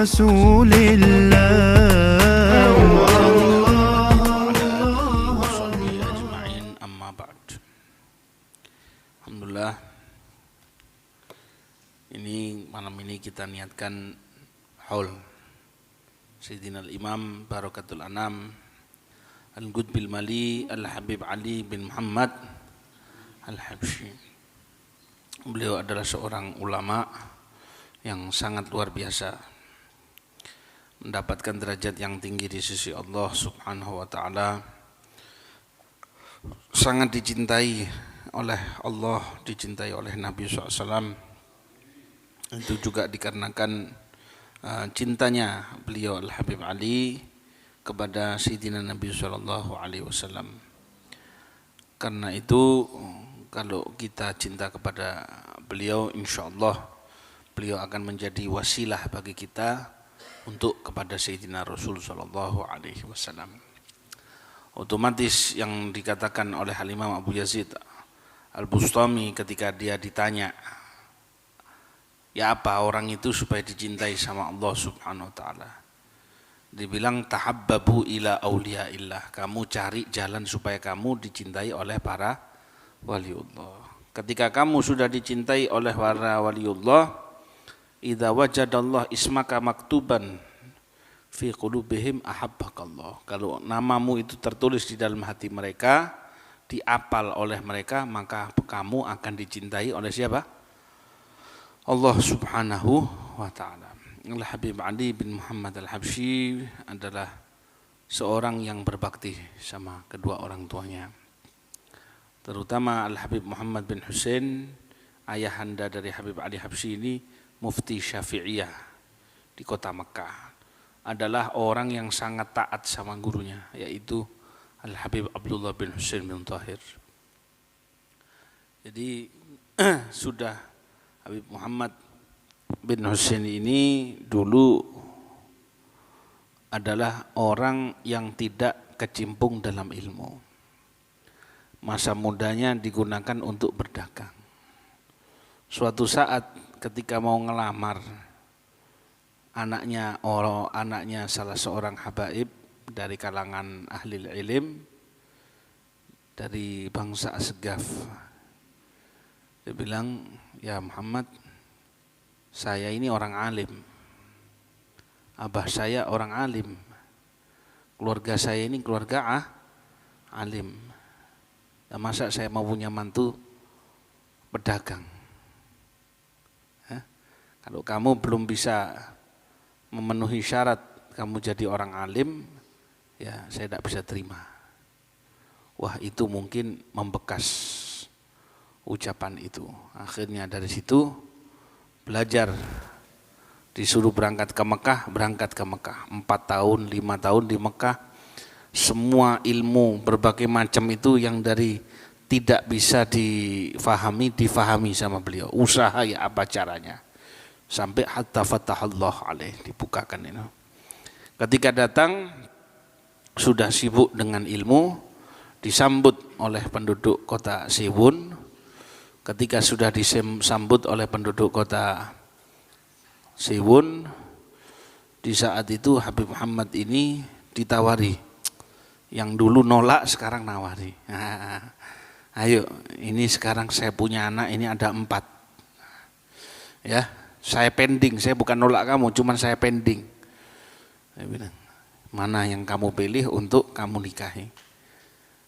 رسول الله أما بعد. Alhamdulillah, ini malam ini kita niatkan haul Sayyidina Al-Imam Barakatul Anam Al-Qutbil Mali Al-Habib Ali bin Muhammad Al-Habsyi. Beliau adalah seorang ulama yang sangat luar biasa, mendapatkan derajat yang tinggi di sisi Allah Subhanahu wa taala, sangat dicintai oleh Allah, dicintai oleh Nabi SAW. Itu juga dikarenakan cintanya beliau Al-Habib Ali kepada Sayyidina Nabi SAW. Karena itu kalau kita cinta kepada beliau, insya Allah beliau akan menjadi wasilah bagi kita untuk kepada Sayyidina Rasul SAW. Otomatis yang dikatakan oleh Al-Imam Abu Yazid Al-Bustami ketika dia ditanya, ya apa orang itu supaya dicintai sama Allah Subhanahu wa taala? Dibilang tahabbabu ila auliyaillah, kamu cari jalan supaya kamu dicintai oleh para waliullah. Ketika kamu sudah dicintai oleh para waliullah, idza wajadallah ismaka maktuban fi qulubihim ahabbakallah. Kalau namamu itu tertulis di dalam hati mereka, diapal oleh mereka, maka kamu akan dicintai oleh siapa? Allah Subhanahu wa taala. Al-Habib Ali bin Muhammad Al-Habsyi adalah seorang yang berbakti sama kedua orang tuanya. Terutama Al-Habib Muhammad bin Husain, ayahanda dari Habib Ali Habsyi ini, mufti Syafi'iyah di kota Mekah, adalah orang yang sangat taat sama gurunya, yaitu Al-Habib Abdullah bin Husain bin Tahir. Jadi sudah Habib Muhammad bin Husain ini dulu adalah orang yang tidak kecimpung dalam ilmu. Masa mudanya digunakan untuk berdagang. Suatu saat ketika mau ngelamar anaknya salah seorang habaib dari kalangan ahli ilm dari bangsa Asgaf, dia bilang, ya Muhammad, saya ini orang alim, abah saya orang alim, keluarga saya ini keluarga alim, dan masa saya mau punya mantu pedagang? Kalau kamu belum bisa memenuhi syarat kamu jadi orang alim, ya saya tidak bisa terima. Wah, itu mungkin membekas ucapan itu. Akhirnya dari situ belajar, disuruh berangkat ke Mekah, 4 tahun, 5 tahun di Mekah. Semua ilmu berbagai macam itu yang dari tidak bisa difahami sama beliau. Usaha ya apa caranya, sampai hatta fatahallah alaih, dibukakan itu. Ketika datang sudah sibuk dengan ilmu, disambut oleh penduduk kota Siwun. Ketika sudah disambut oleh penduduk kota Siwun, di saat itu Habib Muhammad ini ditawari, yang dulu nolak sekarang nawari. Nah, ayo, ini sekarang saya punya anak, ini ada 4, ya. Saya pending, saya bukan nolak kamu, cuman saya pending. Saya bilang, mana yang kamu pilih untuk kamu nikahi?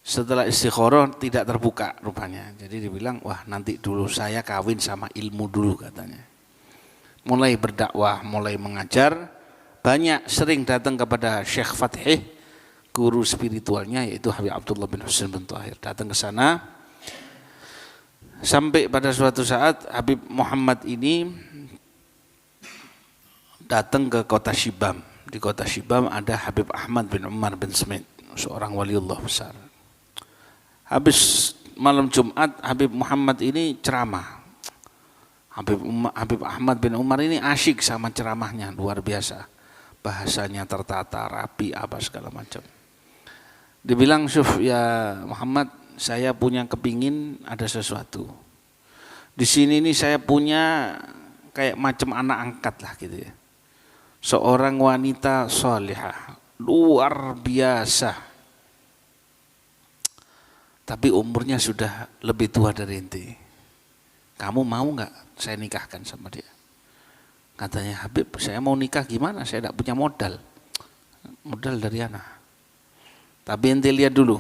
Setelah istikharah tidak terbuka rupanya. Jadi dibilang, wah nanti dulu saya kawin sama ilmu dulu katanya. Mulai berdakwah, mulai mengajar, sering datang kepada Syekh Fathih, guru spiritualnya yaitu Habib Abdullah bin Husain bin Tahir. Datang ke sana, sampai pada suatu saat Habib Muhammad ini datang ke kota Shibam. Di kota Shibam ada Habib Ahmad bin Umar bin Smith, seorang waliullah besar. Habis malam Jumat, Habib Muhammad ini ceramah. Habib Ahmad bin Umar ini asyik sama ceramahnya, luar biasa. Bahasanya tertata, rapi, apa segala macam. Dibilang, Syuf, ya Muhammad, saya punya kepingin ada sesuatu. Di sini ini saya punya kayak macam anak angkat lah gitu ya. seorang wanita salihah, luar biasa. Tapi umurnya sudah lebih tua dari ente. Kamu mau nggak saya nikahkan sama dia? Katanya, Habib, saya mau nikah gimana? Saya tidak punya modal. Modal dari anak. Tapi ente lihat dulu.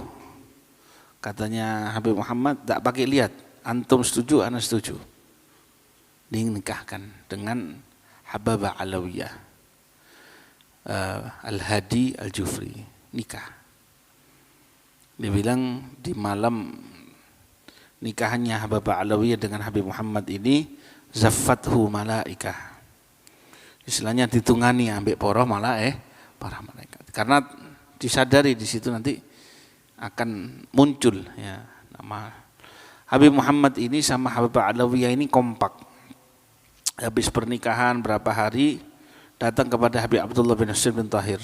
Katanya Habib Muhammad, tak pakai lihat. Antum setuju, ana setuju. Dinikahkan dengan Hababah Alawiyah. Al-Hadi Al-Jufri. Nikah. Dia bilang di malam nikahannya Hababah Alawiyah dengan Habib Muhammad ini, zaffathu malaikah. Istilahnya ditungani ambek para malaikat. Karena disadari di situ nanti akan muncul ya nama Habib Muhammad ini sama Hababah Alawiyah ini kompak. Habis pernikahan berapa hari datang kepada Habib Abdullah bin Husain bin Tahir.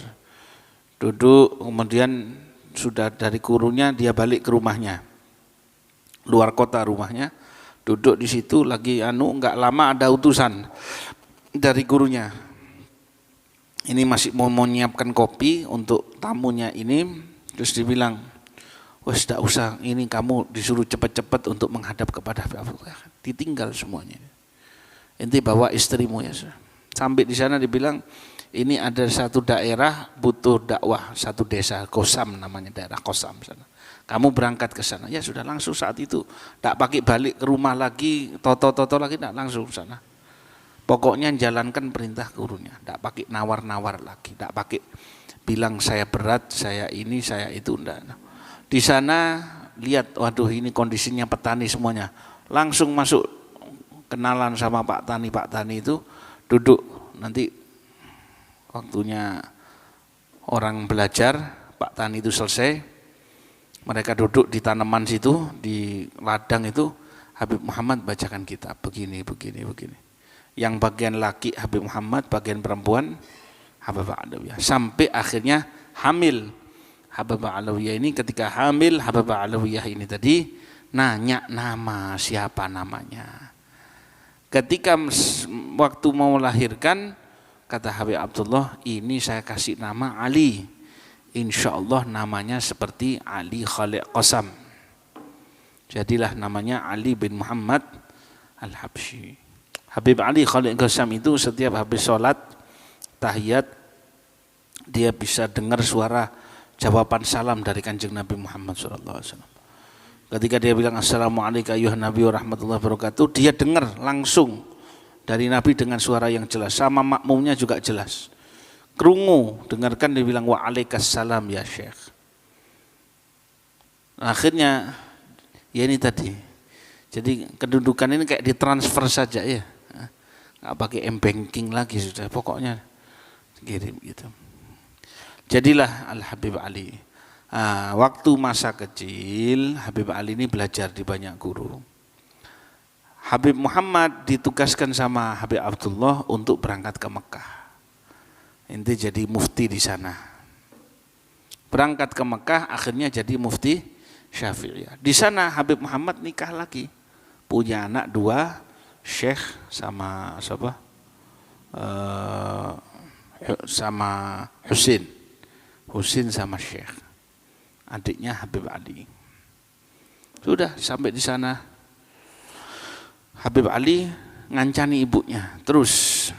Duduk, kemudian sudah dari gurunya dia balik ke rumahnya, luar kota rumahnya, duduk di situ lagi nggak lama ada utusan dari gurunya. Ini masih mau menyiapkan kopi untuk tamunya ini, terus dibilang, wes tidak usah, ini kamu disuruh cepat-cepat untuk menghadap kepada Habib Abdullah. Ditinggal semuanya. Ente bawa istrimu ya. Sampai di sana dibilang, ini ada satu daerah butuh dakwah, satu desa, Kosam namanya, daerah Kosam sana. Kamu berangkat ke sana. Ya sudah, langsung saat itu. Tak pakai balik ke rumah lagi, toto-toto lagi, tak langsung sana. Pokoknya jalankan perintah gurunya. Tak pakai nawar-nawar lagi, tak pakai bilang saya berat, saya ini, saya itu, enggak. Di sana lihat, waduh ini kondisinya petani semuanya. Langsung masuk kenalan sama Pak Tani itu, duduk nanti waktunya orang belajar, Pak Tani itu selesai, mereka duduk di tanaman situ, di ladang itu, Habib Muhammad bacakan kitab, begini. Yang bagian laki Habib Muhammad, bagian perempuan Hababah Alawiyah. Sampai akhirnya hamil Hababah Alawiyah ini. Ketika hamil Hababah Alawiyah ini tadi, nanya nama, siapa namanya. Ketika waktu mau melahirkan, kata Habib Abdullah, ini saya kasih nama Ali. Insya Allah namanya seperti Ali Khalid Qasam. Jadilah namanya Ali bin Muhammad Al-Habsyi. Habib Ali Khalid Qasam itu setiap habis sholat, tahiyat, dia bisa dengar suara jawaban salam dari Kanjeng Nabi Muhammad SAW. Ketika dia bilang Assalamualaikum ayuhan Nabi wa rahmatullahi wabarakatuh, dia dengar langsung dari Nabi dengan suara yang jelas, sama makmumnya juga jelas. Kerungu, dengarkan dia bilang waalaikumsalam ya Syekh. Akhirnya ya ini tadi. Jadi kedudukan ini kayak ditransfer saja ya. Nggak pakai m-banking lagi sudah, pokoknya kirim gitu. Jadilah Al-Habib Ali. Waktu masa kecil Habib Ali ini belajar di banyak guru. Habib Muhammad ditugaskan sama Habib Abdullah untuk berangkat ke Mekah. Inti jadi mufti di sana. Berangkat ke Mekah akhirnya jadi mufti Syafi'iyah. Di sana Habib Muhammad nikah lagi. Punya anak 2, Syekh sama siapa? Sama Husin. Husin sama Syekh. Adiknya Habib Ali. Sudah sampai di sana, Habib Ali ngancani ibunya terus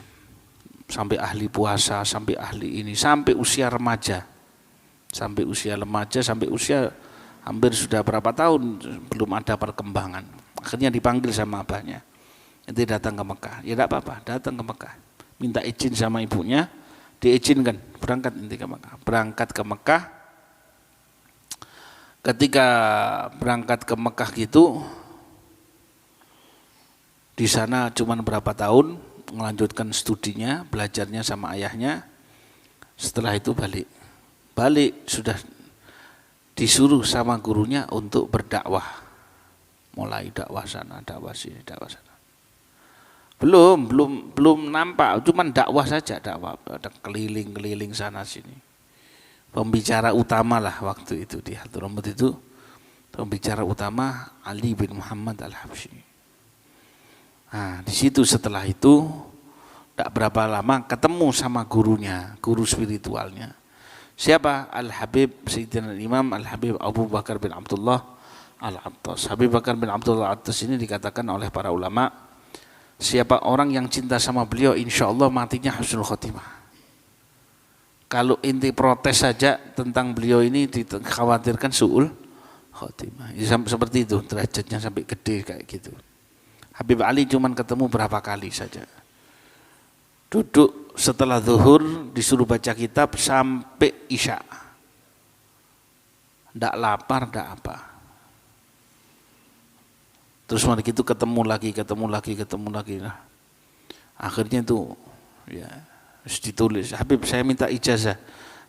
sampai ahli puasa, sampai ahli ini, sampai usia remaja, sampai usia hampir sudah berapa tahun belum ada perkembangan. Akhirnya dipanggil sama abahnya, nanti datang ke Mekah. Ya tidak apa-apa, datang ke Mekah, minta izin sama ibunya, diizinkan berangkat nanti ke Mekah. Berangkat ke Mekah. Ketika berangkat ke Mekah gitu, di sana cuma berapa tahun, melanjutkan studinya, belajarnya sama ayahnya. Setelah itu balik sudah disuruh sama gurunya untuk berdakwah, mulai dakwah sana, dakwah sini, dakwah sana. Belum nampak, cuma dakwah saja, dakwah, ada keliling sana sini. Pembicara utama lah waktu itu di Hadramut itu, pembicara utama Ali bin Muhammad Al-Habsyi. Nah, di situ setelah itu tidak berapa lama ketemu sama gurunya, guru spiritualnya. Siapa? Al-Habib Sayyidina Imam Al-Habib Abu Bakar bin Abdullah Al-Attas. Habib Bakar bin Abdullah Al-Attas ini dikatakan oleh para ulama, siapa orang yang cinta sama beliau, insya Allah matinya husnul khotimah. Kalau inti protes saja tentang beliau ini dikhawatirkan su'ul khotimah. Seperti itu, derajatnya sampai gede kayak gitu. Habib Ali cuman ketemu berapa kali saja. Duduk setelah zuhur disuruh baca kitab sampai isya. Ndak lapar, ndak apa. Terus mari itu ketemu lagi. Nah, akhirnya itu ya harus ditulis. Habib, saya minta ijazah.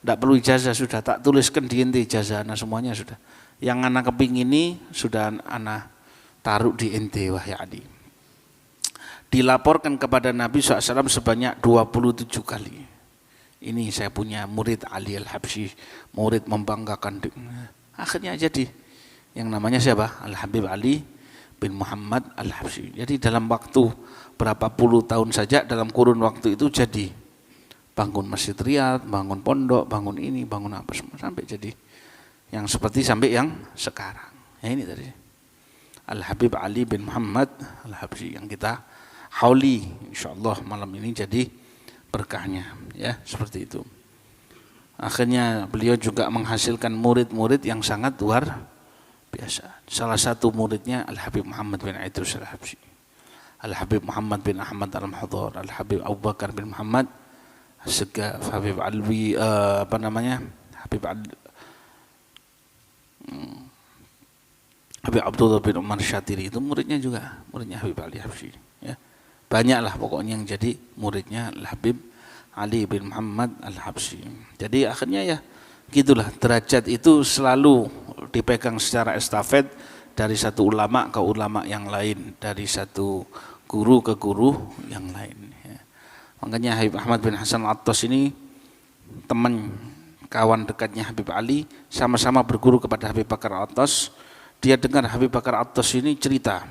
Ndak perlu ijazah, sudah tak tuliskan di ente ijazah. Nah, semuanya sudah. Yang anak keping ini sudah anak taruh di ente, wahai Ali. Dilaporkan kepada Nabi SAW sebanyak 27 kali. Ini saya punya murid Ali Al-Habsyi, murid membanggakan. Akhirnya jadi yang namanya siapa? Al-Habib Ali bin Muhammad Al-Habsyi. Jadi dalam waktu berapa puluh tahun saja, dalam kurun waktu itu jadi bangun Masjid Riyadh, bangun pondok, bangun ini, bangun apa semua, sampai jadi yang seperti sampai yang sekarang. Ya ini tadi Al-Habib Ali bin Muhammad Al-Habsyi yang kita hauli, insyaallah malam ini jadi berkahnya, ya seperti itu. Akhirnya beliau juga menghasilkan murid-murid yang sangat luar biasa. Salah satu muridnya Al-Habib Muhammad bin Idrus Al-Habsyi, Al-Habib Muhammad bin Ahmad Al-Mahdhur, Al-Habib Abu Bakar bin Muhammad As-Segaf, Habib Alwi Habib Abdullah bin Umar Syatiri, itu muridnya juga, muridnya Habib Ali Habsyi, ya. Banyaklah pokoknya yang jadi muridnya Al-Habib Ali bin Muhammad Al-Habsyi. Jadi akhirnya ya gitulah, derajat itu selalu dipegang secara estafet dari satu ulama ke ulama yang lain, dari satu guru ke guru yang lain, ya. Makanya Habib Ahmad bin Hasan Al-Attas ini teman kawan dekatnya Habib Ali, sama-sama berguru kepada Habib Bakar Al-Attas. Dia dengar Habib Bakar Al-Attas ini cerita,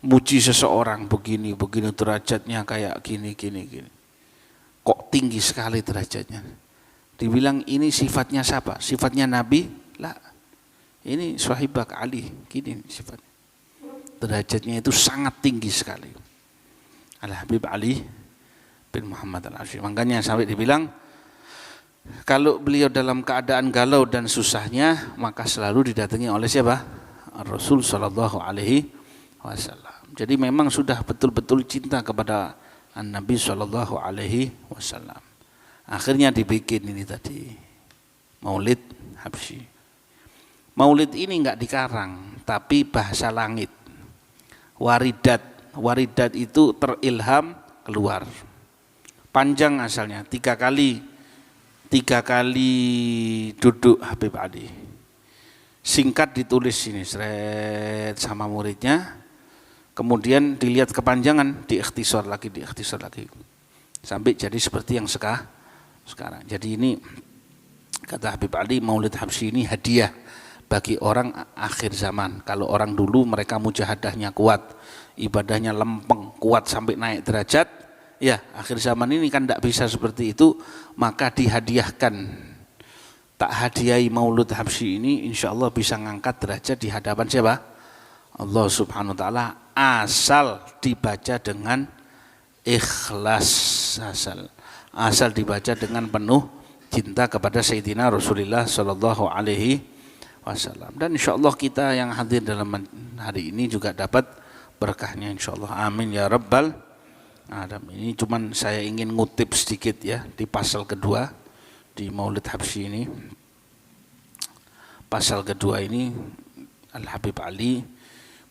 muji seseorang begini derajatnya kayak gini. Kok tinggi sekali derajatnya? Dibilang ini sifatnya siapa? Sifatnya Nabi? Lah. Ini Sahibak Ali, gini sifatnya. Derajatnya itu sangat tinggi sekali. Al-Habib Ali bin Muhammad Al-Habsyi. Makanya sampai dibilang kalau beliau dalam keadaan galau dan susahnya, maka selalu didatangi oleh siapa? Rasul sallallahu alaihi wasallam. Jadi memang sudah betul-betul cinta kepada Nabi sallallahu alaihi wasallam. Akhirnya dibikin ini tadi, Maulid Habsyi. Maulid ini enggak dikarang, tapi bahasa langit. Waridat itu terilham keluar. Panjang asalnya, tiga kali duduk Habib Ali. Singkat ditulis ini seret sama muridnya. Kemudian dilihat kepanjangan, diikhtisar lagi. Sampai jadi seperti yang sekarang. Jadi ini kata Habib Ali, Maulid Habsyi ini hadiah bagi orang akhir zaman. Kalau orang dulu mereka mujahadahnya kuat, ibadahnya lempeng, kuat sampai naik derajat. Ya, akhir zaman ini kan tidak bisa seperti itu, maka dihadiahkan. Tak hadiahi Maulid Habsyi ini, insya Allah bisa ngangkat derajat di hadapan siapa? Allah Subhanahu Wa Taala, asal dibaca dengan ikhlas, asal dibaca dengan penuh cinta kepada Sayyidina Rasulullah Sallallahu Alaihi Wasallam. Dan insya Allah kita yang hadir dalam hari ini juga dapat berkahnya, insya Allah. Amin ya Rabbal Alamin. Ini cuman saya ingin ngutip sedikit ya di pasal kedua di Maulid Habsyi ini. Pasal kedua ini Al-Habib Ali,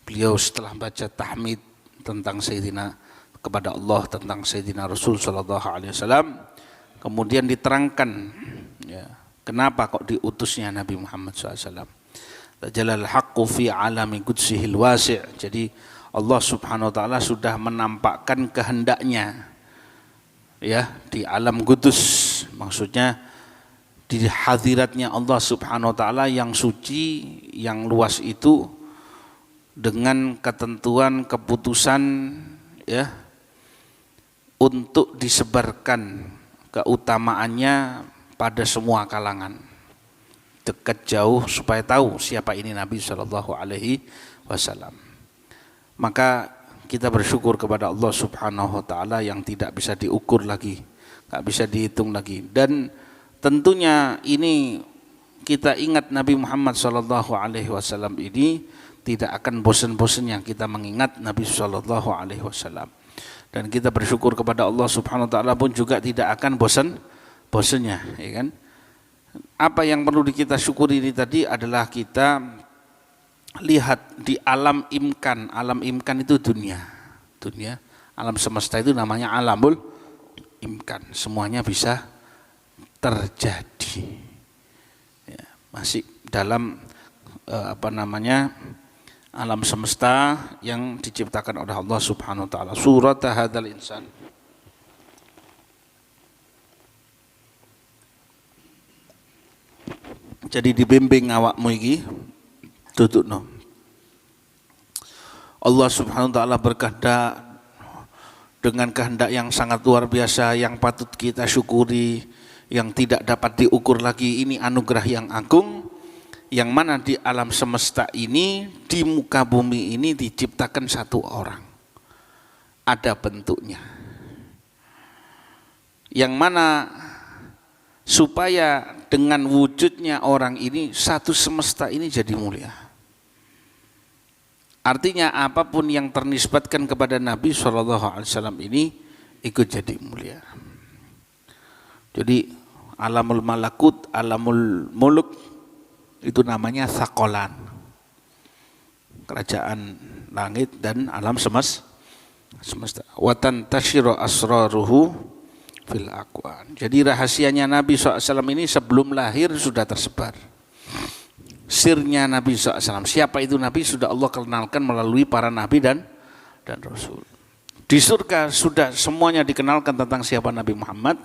beliau setelah baca tahmid tentang Sayyidina kepada Allah, tentang Sayyidina Rasul Sallallahu Alaihi Wasallam, kemudian diterangkan ya, kenapa kok diutusnya Nabi Muhammad SAW. Tajalal haqqu fi alami qudsihil wasi'. Jadi Allah Subhanahu Wa Taala sudah menampakkan kehendaknya ya di alam Qudus, maksudnya di hadiratnya Allah Subhanahu Wa Taala yang suci, yang luas itu, dengan ketentuan keputusan ya untuk disebarkan keutamaannya pada semua kalangan, dekat jauh, supaya tahu siapa ini Nabi Shallallahu Alaihi Wasallam. Maka kita bersyukur kepada Allah Subhanahu Wa Taala yang tidak bisa diukur lagi, nggak bisa dihitung lagi. Dan tentunya ini kita ingat Nabi Muhammad Shallallahu Alaihi Wasallam ini tidak akan bosan-bosannya kita mengingat Nabi Shallallahu Alaihi Wasallam. Dan kita bersyukur kepada Allah Subhanahu Wa Taala pun juga tidak akan bosannya, ya kan? Apa yang perlu kita syukuri ini tadi adalah kita lihat di alam imkan. Alam imkan itu dunia, alam semesta itu namanya alamul imkan. Semuanya bisa terjadi. Ya, masih dalam alam semesta yang diciptakan oleh Allah Subhanahu Wa Taala. Surat Hadzal Insan. Jadi dibimbing awakmu iki tutupno. Allah Subhanahu Wa Taala berkehendak dengan kehendak yang sangat luar biasa, yang patut kita syukuri, yang tidak dapat diukur lagi. Ini anugerah yang agung, yang mana di alam semesta ini, di muka bumi ini diciptakan satu orang, ada bentuknya, yang mana supaya dengan wujudnya orang ini satu semesta ini jadi mulia. Artinya apapun yang ternisbatkan kepada Nabi SAW ini ikut jadi mulia. Jadi alamul malakut, alamul muluk itu namanya sakolan, kerajaan langit dan alam semesta. Watan tashiro asraruhu fil akwan. Jadi rahasianya Nabi SAW ini sebelum lahir sudah tersebar. Sirnya Nabi SAW, siapa itu Nabi, sudah Allah kenalkan melalui para Nabi dan Rasul. Di surga sudah semuanya dikenalkan tentang siapa Nabi Muhammad.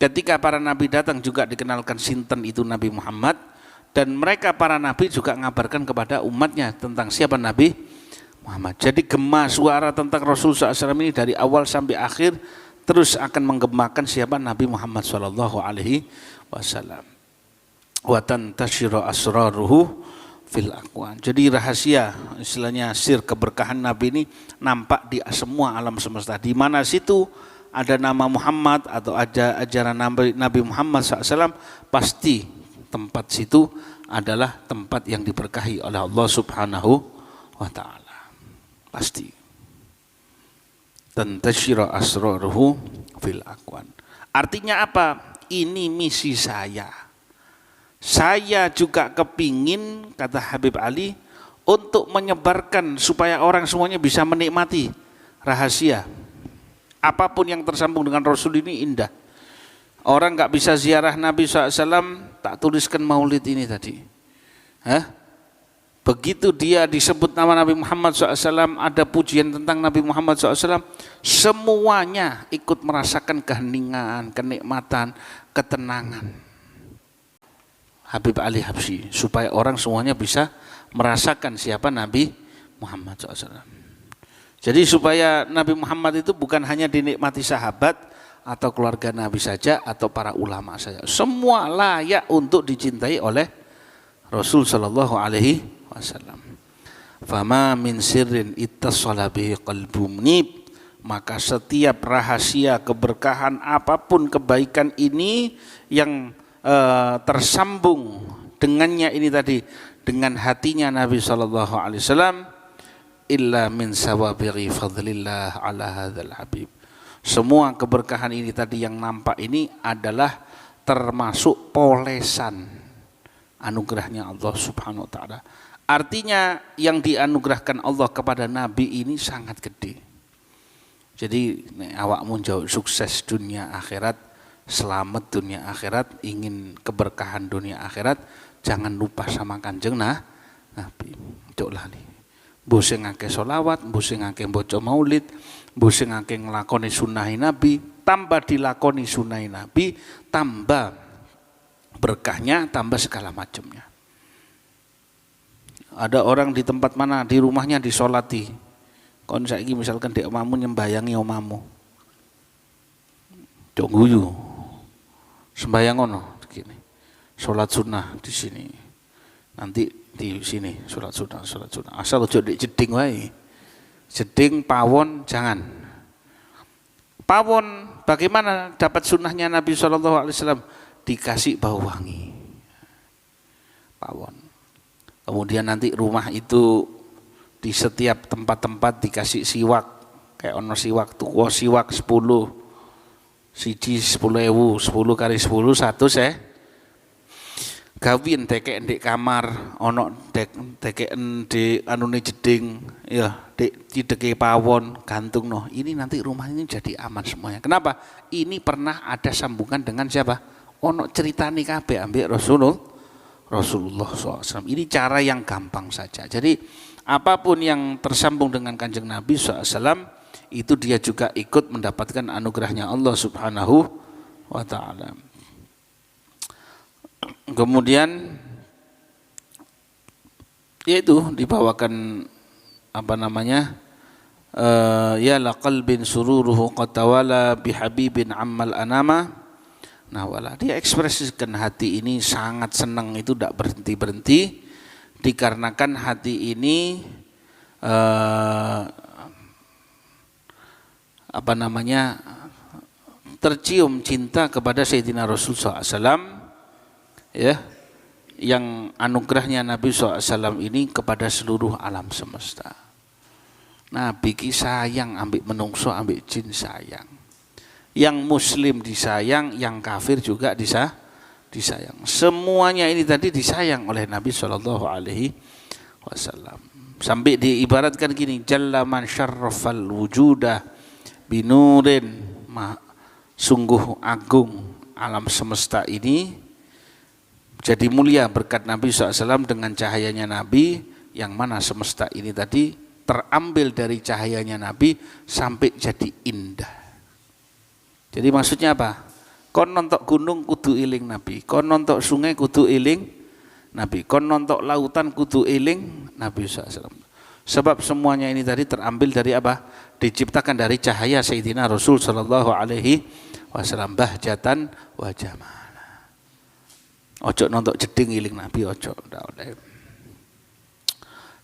Ketika para Nabi datang juga dikenalkan sinten itu Nabi Muhammad. Dan mereka para Nabi juga mengabarkan kepada umatnya tentang siapa Nabi Muhammad. Jadi gema suara tentang Rasul SAW ini dari awal sampai akhir terus akan menggemakan siapa Nabi Muhammad Sallallahu Alaihi Wasallam. Watan tashiro asraruhu fil akwan. Jadi rahasia, istilahnya sir keberkahan Nabi ini nampak di semua alam semesta. Di mana situ ada nama Muhammad atau ada ajaran Nabi Muhammad SAW, pasti tempat situ adalah tempat yang diberkahi oleh Allah Subhanahu Wa Taala. Pasti. Tantashira asraruhu fil akwan. Artinya apa? Ini misi saya. Saya juga kepingin, kata Habib Ali, untuk menyebarkan supaya orang semuanya bisa menikmati rahasia. Apapun yang tersambung dengan Rasul ini indah. Orang nggak bisa ziarah Nabi SAW, tak tuliskan maulid ini tadi. Begitu dia disebut nama Nabi Muhammad SAW, ada pujian tentang Nabi Muhammad SAW, semuanya ikut merasakan keheningan, kenikmatan, ketenangan. Habib Ali Habsyi, supaya orang semuanya bisa merasakan siapa Nabi Muhammad SAW. Jadi supaya Nabi Muhammad itu bukan hanya dinikmati sahabat atau keluarga Nabi saja atau para ulama saja. Semua layak untuk dicintai oleh Rasul Sallallahu Alaihi Wasallam. Fama min sirrin ittasala bihi qalbu munib. Maka setiap rahasia keberkahan apapun kebaikan ini yang tersambung dengannya ini tadi, dengan hatinya Nabi Sallallahu Alaihi Wasallam, illa min sawabiri fadlillah ala hadzal habib. Semua keberkahan ini tadi yang nampak ini adalah termasuk polesan anugerahnya Allah Subhanahu Wa Taala. Artinya yang dianugerahkan Allah kepada Nabi ini sangat gede. Jadi awakmu jauh sukses dunia akhirat, selamat dunia akhirat, ingin keberkahan dunia akhirat, jangan lupa sama Kanjeng Nabi. Cok lali. Mbok sing akeh selawat, mbok sing akeh maca maulid, mbok sing akeh nglakoni sunah Nabi, tambah dilakoni sunah Nabi, tambah berkahnya, tambah segala macamnya. Ada orang di tempat mana, di rumahnya disolati. Kon saiki misalkan dek omamu nyembayangi omamu. Cok guyu. Sembahyang ngono gini. Salat sunnah di sini. Nanti di sini salat sunnah. Asal ojo ndek jeding wae. Jeding pawon jangan. Pawon bagaimana dapat sunnahnya Nabi SAW? Dikasih bau wangi. Pawon. Kemudian nanti rumah itu di setiap tempat-tempat dikasih siwak, kayak ono siwak tuwa siwak 10, siji 10.000, 10 kali 10 100 gawin tekek ndek kamar, ono tekek di anune jeding, ya dek cideke pawon gantung no. Ini nanti rumah ini jadi aman semuanya. Kenapa? Ini pernah ada sambungan dengan siapa? Ono ceritane kabeh ambek Rasulullah SAW. Ini cara yang gampang saja. Jadi apapun yang tersambung dengan Kanjeng Nabi SAW itu dia juga ikut mendapatkan anugerahnya Allah Subhanahu wa Ta'ala. Kemudian yaitu dibawakan ya la qalbin sururuhu qatawala bihabibin ammal anama. Nah wala, dia ekspresikan hati ini sangat senang, itu tidak berhenti-berhenti, dikarenakan hati ini tercium cinta kepada Sayyidina Rasul SAW, ya, yang anugerahnya Nabi SAW ini kepada seluruh alam semesta. Nabi ki sayang ambik menungso, ambik jin sayang. Yang muslim disayang, yang kafir juga disayang. Semuanya ini tadi disayang oleh Nabi SAW. Sampai diibaratkan gini, jalla man syarrafal wujudah binurin, sungguh agung alam semesta ini jadi mulia berkat Nabi SAW dengan cahayanya Nabi, yang mana semesta ini tadi terambil dari cahayanya Nabi sampai jadi indah. Jadi maksudnya apa? Kon nontok gunung kudu eling Nabi, kon nontok sungai kudu eling Nabi, kon nontok lautan kudu eling Nabi SAW. Sebab semuanya ini tadi terambil dari apa? Diciptakan dari cahaya Sayyidina Rasul sallallahu alaihi wasallam, bahjatan wa jamala. Ojo nontok jeding eling Nabi, ojo ndak oleh.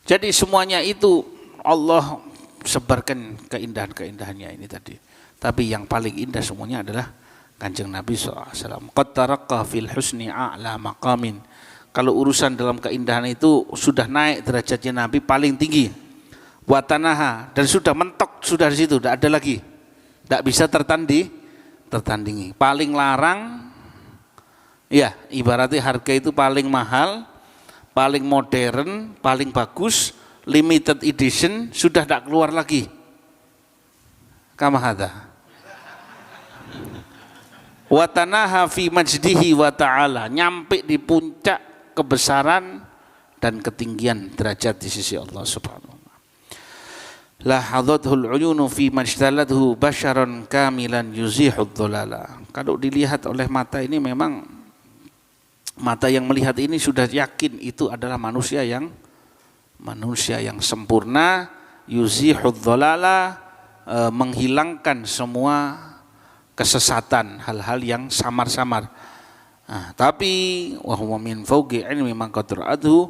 Jadi semuanya itu Allah sebarkan keindahan-keindahannya ini tadi. Tapi yang paling indah semuanya adalah Kanjeng Nabi SAW. Qad taraqqa fil husni a'la maqamin. Kalau urusan dalam keindahan itu sudah naik derajatnya Nabi paling tinggi. Watanaha, dan sudah mentok, sudah di situ, tidak ada lagi. Tidak bisa tertandingi. Paling larang, ya ibaratnya harga itu paling mahal, paling modern, paling bagus, limited edition, sudah tidak keluar lagi. Kama hadza. Watanaha fi majdihi wa ta'ala, nyampe di puncak kebesaran dan ketinggian derajat di sisi Allah Subhanahu wa ta'ala. La hadathul uyunu fi majtalathu basyaran kamilan yuzihud dhalala. Kalau dilihat oleh mata ini, memang mata yang melihat ini sudah yakin itu adalah manusia yang sempurna, yuzihud dhalala, menghilangkan semua kesesatan, hal-hal yang samar-samar. Nah, tapi wahuma min fawqi ilmi man qadra'atuhu,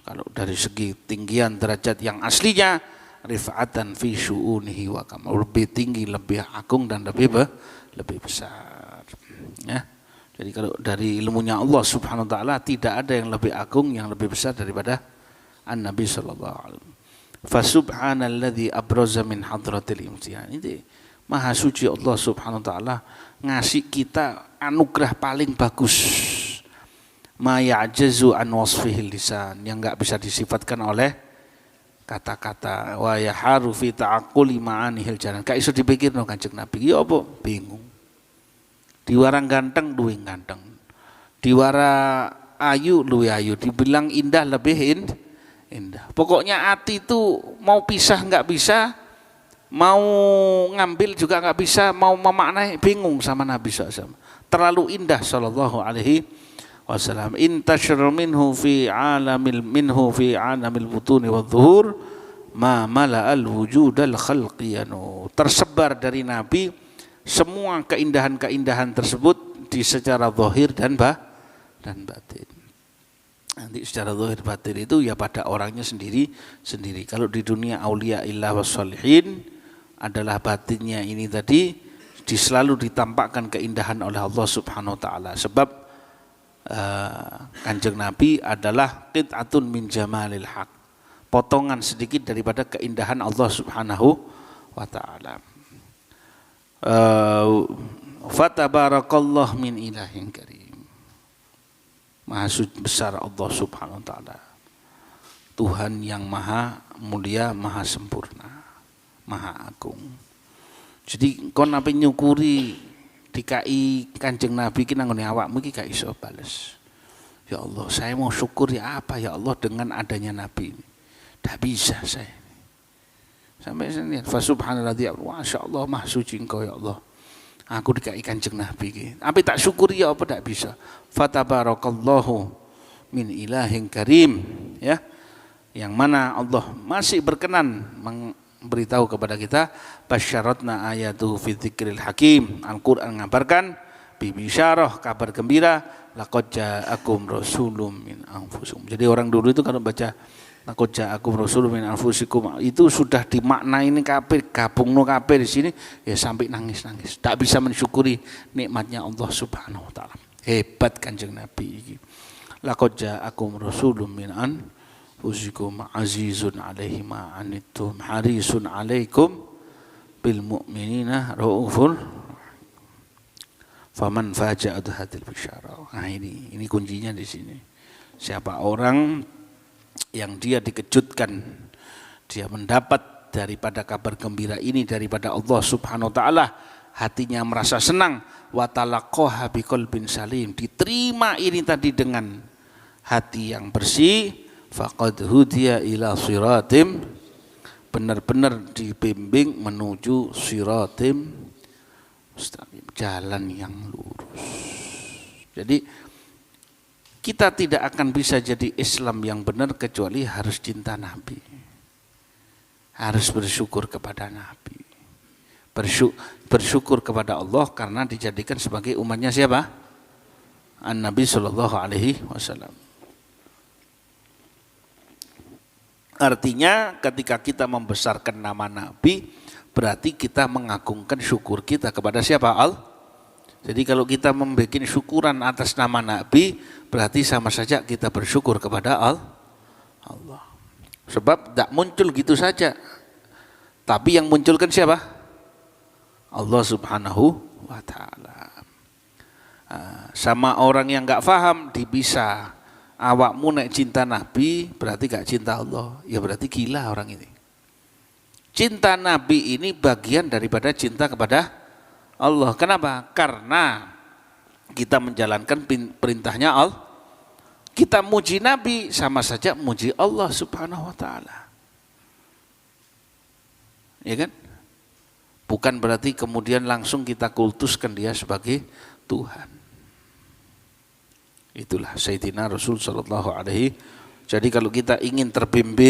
kalau dari segi tinggian derajat yang aslinya, rifa'atan fi syu'unihi wa kamal, lebih tinggi, lebih agung dan lebih besar. Ya. Jadi kalau dari ilmunya Allah Subhanahu wa taala tidak ada yang lebih agung, yang lebih besar daripada An-Nabi sallallahu alaihi wasallam. Fa subhanalladzi abraza min hadratil imtihan. Ini Maha suci Allah Subhanahu wa taala ngasih kita anugerah paling bagus. Ma ya'jazu an wasfihil lisan, yang enggak bisa disifatkan oleh kata-kata. Wa yaharu fi ta'aqquli ma'anihil jalan. Gak iso dipikirno Kanjeng Nabi. Ya apa? Bingung. Diwarang ganteng luwih ganteng. Diwara ayu luwih ayu. Dibilang indah lebih indah. Pokoknya hati itu mau pisah enggak bisa, mau ngambil juga nggak bisa, mau memaknai bingung sama Nabi SAW. Terlalu indah sallallahu alaihi wasallam. Intashar minhu fi alamil butuni wadzuhur ma mala'al wujudal khalqiyanu. Tersebar dari Nabi semua keindahan-keindahan tersebut di secara zahir dan batin. Nanti secara zahir batin itu ya pada orangnya sendiri. Kalau di dunia aulia illah wassalihin adalah batinnya ini tadi selalu ditampakkan keindahan oleh Allah Subhanahu wa taala. Sebab Kanjeng Nabi adalah qit'atun min jamalil haq. Potongan sedikit daripada keindahan Allah Subhanahu wa taala. Fatabarakallah min ilahin karim. Maha besar Allah Subhanahu wa taala. Tuhan yang maha mulia, maha sempurna, maha agung. Jadi kon ape nyukuri dikai Kanjeng Nabi ki nang ngene awakmu iki gak iso bales. Ya Allah, saya mau syukur ya apa ya Allah dengan adanya Nabi ini. Tidak bisa saya. Sampai sini fa subhanalladzi masyaallah maha suci engkau ya Allah. Aku dikai Kanjeng Nabi iki. Apa tak syukuri ya apa tidak bisa. Fatabarakallahu min ilahin karim, ya. Yang mana Allah masih berkenan memberitahu kepada kita basyaratna ayatu fi dzikril hakim. Al-Qur'an mengabarkan bisyarah, kabar gembira, laqad ja'akum rasulun min anfusikum. Jadi orang dulu itu kalau baca laqad ja'akum rasulun min anfusikum itu sudah dimaknai ini kafir, gabungno kafir di sini ya sampai nangis-nangis. Tak bisa mensyukuri nikmatnya Allah Subhanahu wa taala. Hebat Kanjeng Nabi iki. Laqad ja'akum rasulun min anfusikum azizun 'alaihi ma anittum harisun 'alaikum bil mu'minina raufur faman faja'at hadil bisyara. Nah ini kuncinya di sini. Siapa orang yang dia dikejutkan, dia mendapat daripada kabar gembira ini daripada Allah Subhanahu wa taala, hatinya merasa senang, wa talaqaha biqalbin salim, diterima ini tadi dengan hati yang bersih, faqad hudiya ila siratim, benar-benar dibimbing menuju siratim mustaqim, jalan yang lurus. Jadi kita tidak akan bisa jadi Islam yang benar kecuali harus cinta Nabi, harus bersyukur kepada Nabi, bersyukur kepada Allah karena dijadikan sebagai umatnya siapa? An-Nabi Sallallahu Alaihi Wasallam. Artinya ketika kita membesarkan nama Nabi, berarti kita mengagungkan syukur kita kepada siapa? Jadi kalau kita membuat syukuran atas nama Nabi, berarti sama saja kita bersyukur kepada Allah. Sebab tidak muncul gitu saja. Tapi yang munculkan siapa? Allah Subhanahu wa taala. Sama orang yang enggak paham bisa awakmu nek cinta Nabi berarti gak cinta Allah. Ya berarti gila orang ini. Cinta Nabi ini bagian daripada cinta kepada Allah. Kenapa? Karena kita menjalankan perintahnya Allah. Kita muji Nabi sama saja muji Allah Subhanahu wa taala. Ya kan? Bukan berarti kemudian langsung kita kultuskan dia sebagai Tuhan. Itulah Sayyidina Rasul sallallahu alaihi. Jadi kalau kita ingin terbimbing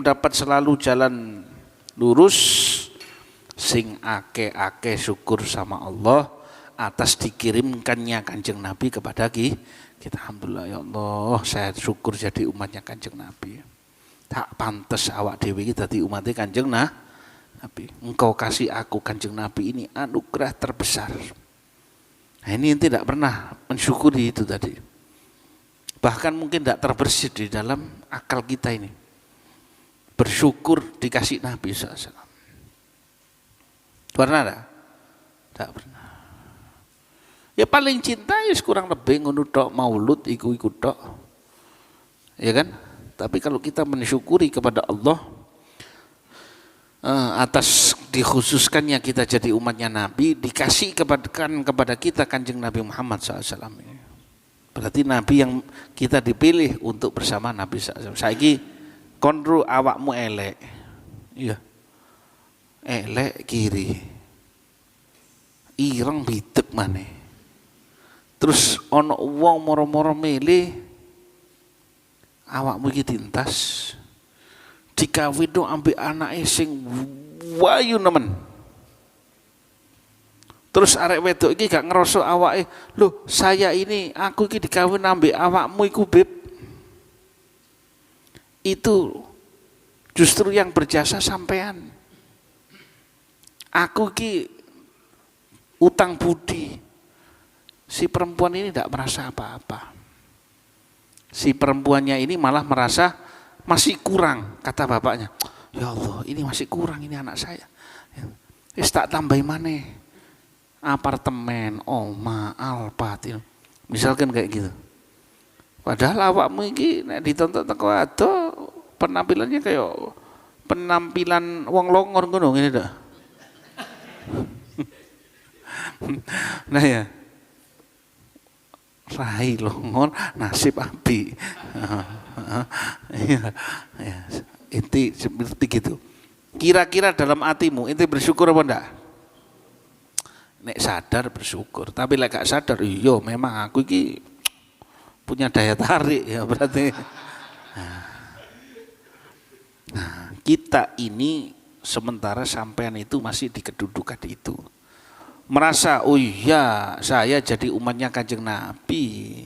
dapat selalu jalan lurus, sing ake syukur sama Allah atas dikirimkannya Kanjeng Nabi kepada kita. Alhamdulillah ya Allah, saya syukur jadi umatnya Kanjeng Nabi. Tak pantas awak dewi iki dadi umatnya Kanjeng Nabi. Engkau kasih aku Kanjeng Nabi ini anugerah terbesar. Nah ini yang tidak pernah mensyukuri itu tadi. Bahkan mungkin tidak terbersit di dalam akal kita ini. Bersyukur dikasih Nabi SAW. Pernah tak? Tak pernah. Ya paling cinta ya kurang lebih ngono tok, maulud iku tok. Ya kan? Tapi kalau kita mensyukuri kepada Allah atas dikhususkannya kita jadi umatnya Nabi, dikasih kepada kita Kanjeng Nabi Muhammad SAW ini. Berarti Nabi yang kita dipilih untuk bersama Nabi SAW. Saiki konru awakmu elek. Iya. Elek kiri. Ireng bidek maneh. Terus ana wong moro-moro milih awakmu iki tintas. Dikawin ambek anake sing wayu nemen. Terus arek wedok iki gak ngerasa awake, "Loh, aku iki dikawin ambek awakmu iku, Beb." Itu justru yang berjasa sampean. Aku ki utang budi. Si perempuan ini tidak merasa apa-apa. Si perempuannya ini malah merasa masih kurang, kata bapaknya. Ya Allah, ini masih kurang ini anak saya. Wis tak tambahi maneh. Apartemen, oma, alpat, misalkan kayak gitu. Padahal awakmu iki nek ditonton teko ado penampilannya kayak penampilan wong longor ngono ngene dah. Nah ya, rai longor nasib api. Ya, inti seperti gitu. Kira-kira dalam hatimu inti bersyukur apa enggak? Nek sadar bersyukur, tapi lek gak sadar, iya memang aku iki punya daya tarik ya berarti. Nah, kita ini sementara sampean itu masih di kedudukan itu. Merasa, oh iya saya jadi umatnya Kanjeng Nabi.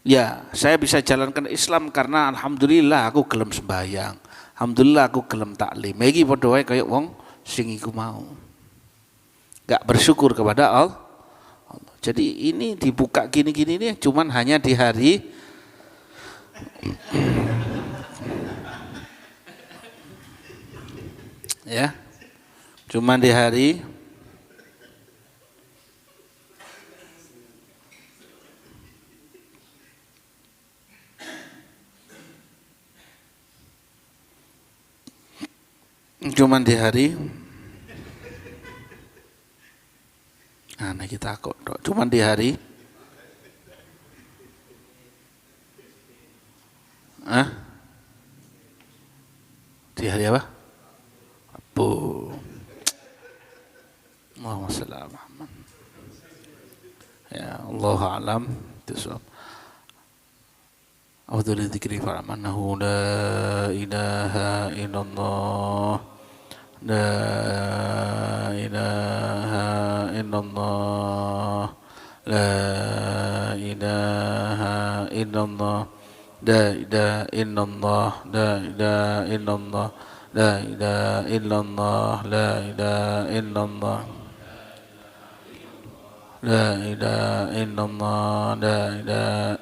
Ya, saya bisa jalankan Islam karena alhamdulillah aku gelem sembahyang. Alhamdulillah aku gelem taklim. Iki padha wae kaya wong sing iku mau. Gak bersyukur kepada Allah. Jadi ini dibuka gini-gini ini cuman hanya di hari ya, cuman di hari nah kita kok cuman di hari di hari apa? Abu Allahumma shalli ala Muhammad. Ya Allah alam tisab. Afdhalul dzikri fa'amannahu la ilaha illallah. La ilaha illallah. La ilaha illallah. La ilaha illallah. La ilaha illallah. La ilaha illallah. La ilaha illallah. La ilaha illallah. La ilaha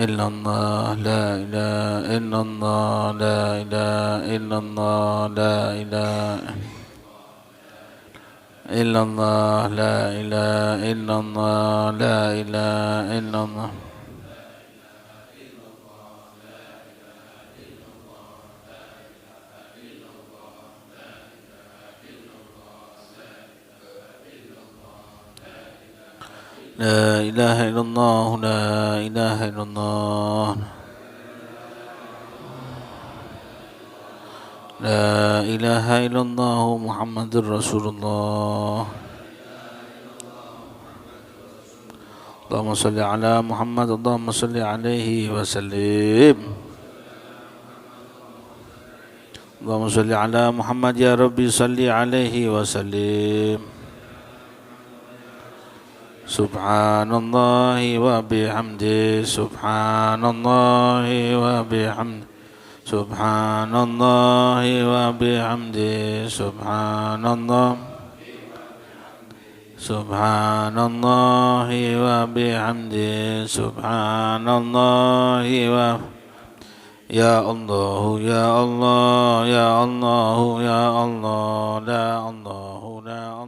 illallah. La ilaha illallah. La ilaha illallah. La ilaha illallah. La ilaha illallah. La ilaha illallah. La ilaha illallah. La ilaha illallah. La ilaha illallah. La ilaha illallah Muhammadur Rasulullah. Allahumma salli ala Muhammad. Allahumma salli alaihi wa sallim. Allahumma salli ala Muhammad ya Rabbi salli alaihi wa sallim. Subhanallahi wa bihamdi. Subhanallahi wa bihamdi. Subhanallahi wa bihamdi. Subhanallah. Subhanallahi wa bihamdi. Subhanallahi wa Ya Allah, Ya Allah, Ya Allah, Ya Allah, La Allah, La